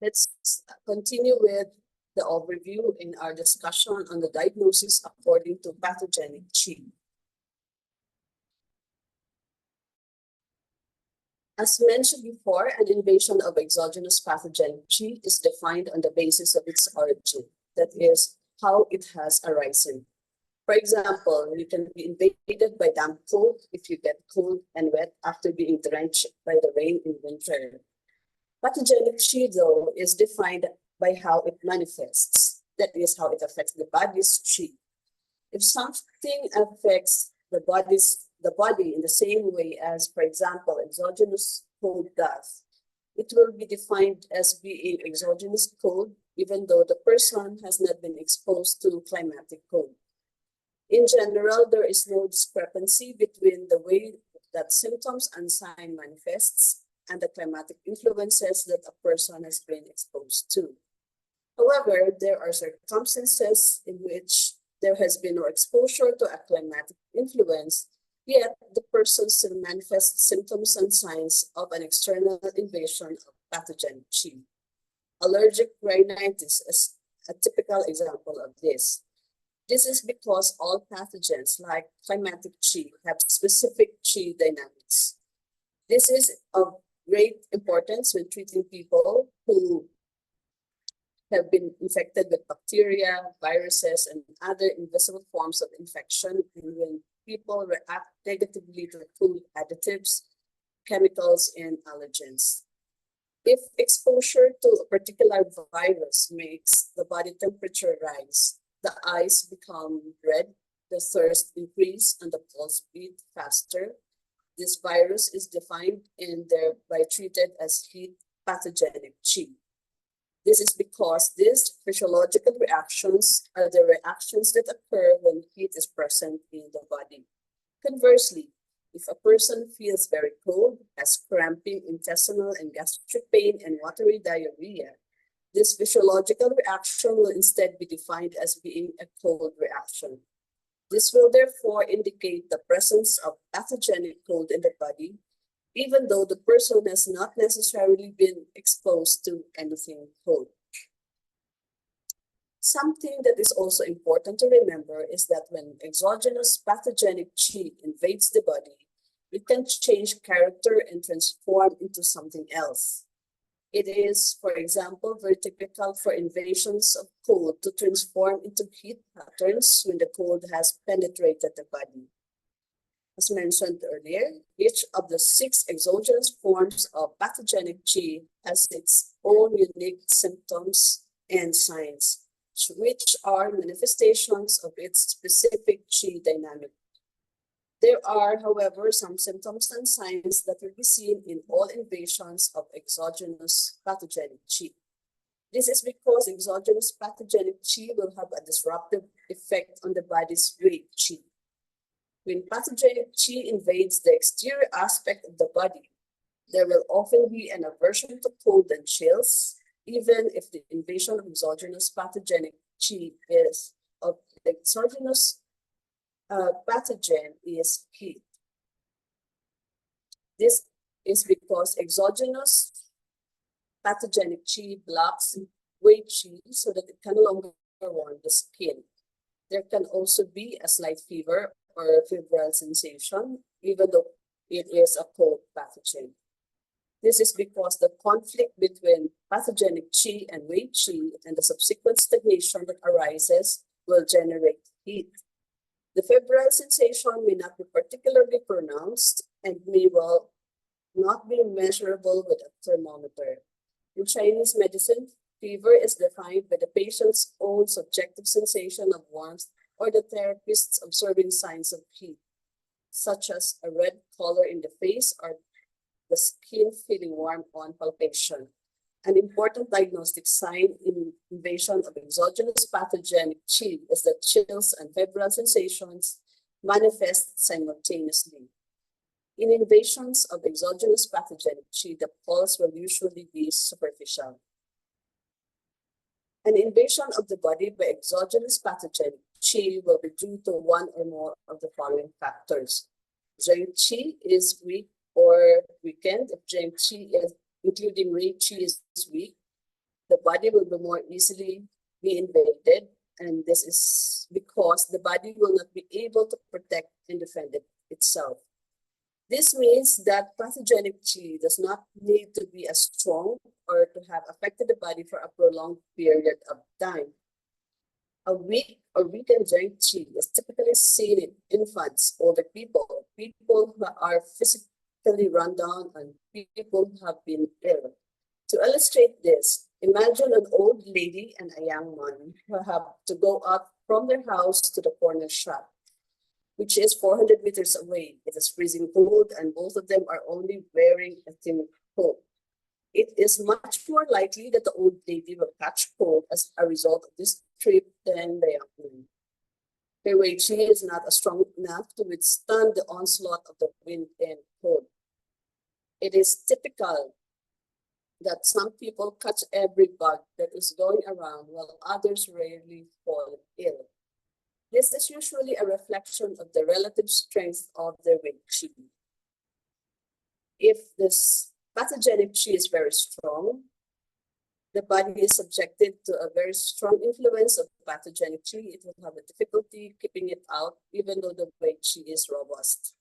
Let's continue with the overview in our discussion on the diagnosis according to pathogenic Qi. As mentioned before, an invasion of exogenous pathogenic Qi is defined on the basis of its origin, that is, how it has arisen. For example, you can be invaded by damp cold if you get cold and wet after being drenched by the rain in winter. Pathogenic Qi, though, is defined by how it manifests, that is, how it affects the body's Qi. If something affects the body in the same way as, for example, exogenous cold does, it will be defined as being exogenous cold, even though the person has not been exposed to climatic cold. In general, there is no discrepancy between the way that symptoms and sign manifests and the climatic influences that a person has been exposed to. However, there are circumstances in which there has been no exposure to a climatic influence, yet the person still manifests symptoms and signs of an external invasion of pathogenic Qi. Allergic rhinitis is a typical example of this. This is because all pathogens, like climatic Qi, have specific Qi dynamics. This is of great importance when treating people who have been infected with bacteria, viruses, and other invisible forms of infection, and when people react negatively to food additives, chemicals, and allergens. If exposure to a particular virus makes the body temperature rise, the eyes become red, the thirst increase, and the pulse beat faster, this virus is defined and thereby treated as heat pathogenic Qi. This is because these physiological reactions are the reactions that occur when heat is present in the body. Conversely, if a person feels very cold, has cramping, intestinal and gastric pain, and watery diarrhea, this physiological reaction will instead be defined as being a cold reaction. This will therefore indicate the presence of pathogenic cold in the body, even though the person has not necessarily been exposed to anything cold. Something that is also important to remember is that when exogenous pathogenic Qi invades the body, it can change character and transform into something else. It is, for example, very typical for invasions of cold to transform into heat patterns when the cold has penetrated the body. As mentioned earlier, each of the 6 exogenous forms of pathogenic Qi has its own unique symptoms and signs, which are manifestations of its specific Qi dynamic. There are, however, some symptoms and signs that will be seen in all invasions of exogenous pathogenic Qi. This is because exogenous pathogenic Qi will have a disruptive effect on the body's great Qi. When pathogenic Qi invades the exterior aspect of the body, there will often be an aversion to cold and chills, even if the invasion of exogenous pathogenic Qi is of the exogenous pathogen is heat. This is because exogenous pathogenic Qi blocks Wei Qi so that it can no longer warm the skin. There can also be a slight fever or febrile sensation, even though it is a cold pathogen. This is because the conflict between pathogenic Qi and Wei Qi and the subsequent stagnation that arises will generate heat. The febrile sensation may not be particularly pronounced and may well not be measurable with a thermometer. In Chinese medicine, fever is defined by the patient's own subjective sensation of warmth or the therapist's observing signs of heat, such as a red color in the face or the skin feeling warm on palpation. An important diagnostic sign in invasion of exogenous pathogenic Qi is that chills and febrile sensations manifest simultaneously. In invasions of exogenous pathogenic Qi, the pulse will usually be superficial. An invasion of the body by exogenous pathogenic Qi will be due to one or more of the following factors. Zheng Qi is weak or weakened. If Zheng Qi is including Wei Qi is weak, the body will be more easily be invaded, and this is because the body will not be able to protect and defend itself. This means that pathogenic chi does not need to be as strong or to have affected the body for a prolonged period of time. A weak or weakened joint chi is typically seen in infants, older people, people who are physically run down, and people who have been ill. To illustrate this, imagine an old lady and a young man who have to go out from their house to the corner shop, which is 400 meters away. It is freezing cold, and both of them are only wearing a thin coat. It is much more likely that the old lady will catch cold as a result of this trip than the young man. Her Wei Qi is not strong enough to withstand the onslaught of the wind and cold. It is typical that some people catch every bug that is going around while others rarely fall ill. This is usually a reflection of the relative strength of their Wei Qi. If this pathogenic Qi is very strong, the body is subjected to a very strong influence of pathogenic Qi. It will have a difficulty keeping it out, even though the Wei Qi is robust.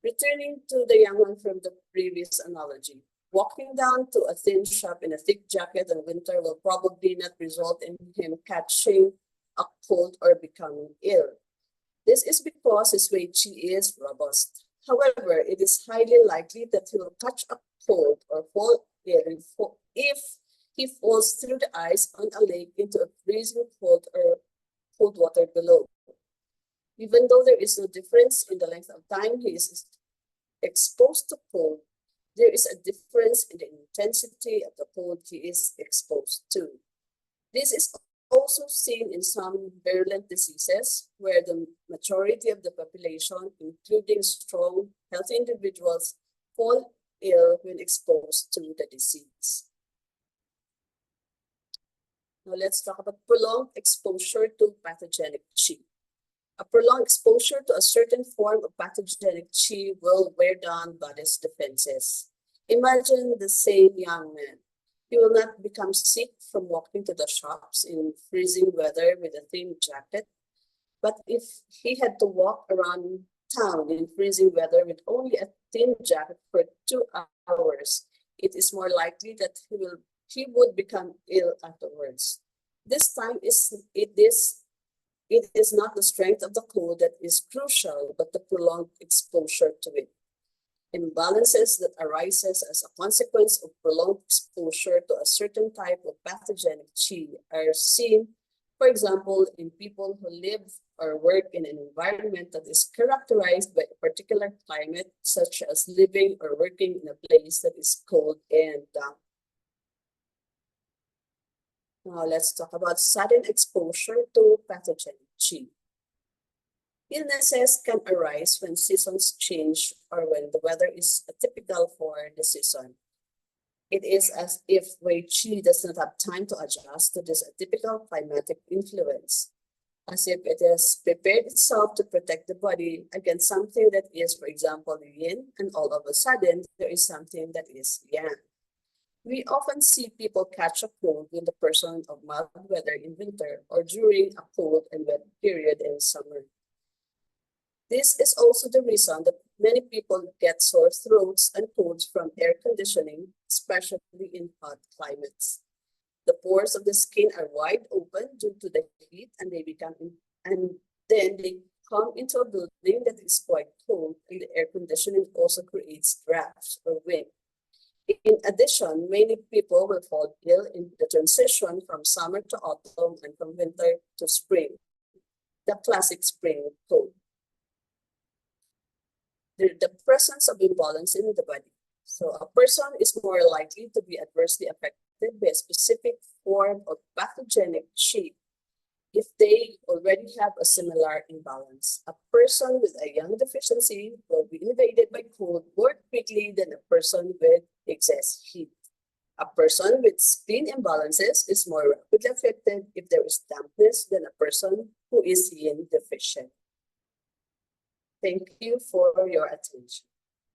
Returning to the young man from the previous analogy, walking down to a thin shop in a thick jacket in winter will probably not result in him catching a cold or becoming ill. This is because his Wei Qi is robust. However, it is highly likely that he will catch a cold or fall ill if he falls through the ice on a lake into a freezing cold or cold water below. Even though there is no difference in the length of time he is exposed to cold, there is a difference in the intensity of the cold he is exposed to. This is also seen in some virulent diseases where the majority of the population, including strong, healthy individuals, fall ill when exposed to the disease. Now let's talk about prolonged exposure to pathogenic Qi. A prolonged exposure to a certain form of pathogenic Qi will wear down body's defenses. Imagine the same young man. He will not become sick from walking to the shops in freezing weather with a thin jacket. But if he had to walk around town in freezing weather with only a thin jacket for 2 hours, it is more likely that he would become ill afterwards. This time it is not the strength of the cold that is crucial, but the prolonged exposure to it. Imbalances that arises as a consequence of prolonged exposure to a certain type of pathogenic Qi are seen, for example, in people who live or work in an environment that is characterized by a particular climate, such as living or working in a place that is cold and damp. Now let's talk about sudden exposure to pathogenic Qi. Illnesses can arise when seasons change or when the weather is atypical for the season. It is as if Wei Qi does not have time to adjust to this atypical climatic influence, as if it has prepared itself to protect the body against something that is, for example, yin, and all of a sudden there is something that is yang. We often see people catch a cold with the person of mild weather in winter or during a cold and wet period in summer. This is also the reason that many people get sore throats and colds from air conditioning, especially in hot climates. The pores of the skin are wide open due to the heat, and then they come into a building that is quite cold, and the air conditioning also creates drafts or wind. In addition, many people will fall ill in the transition from summer to autumn and from winter to spring, the classic spring cold. The presence of imbalance in the body. So a person is more likely to be adversely affected by a specific form of pathogenic Qi if they already have a similar imbalance. A person with a yang deficiency will be invaded by cold more quickly than a person with excess heat. A person with spleen imbalances is more rapidly affected if there is dampness than a person who is yin deficient. Thank you for your attention.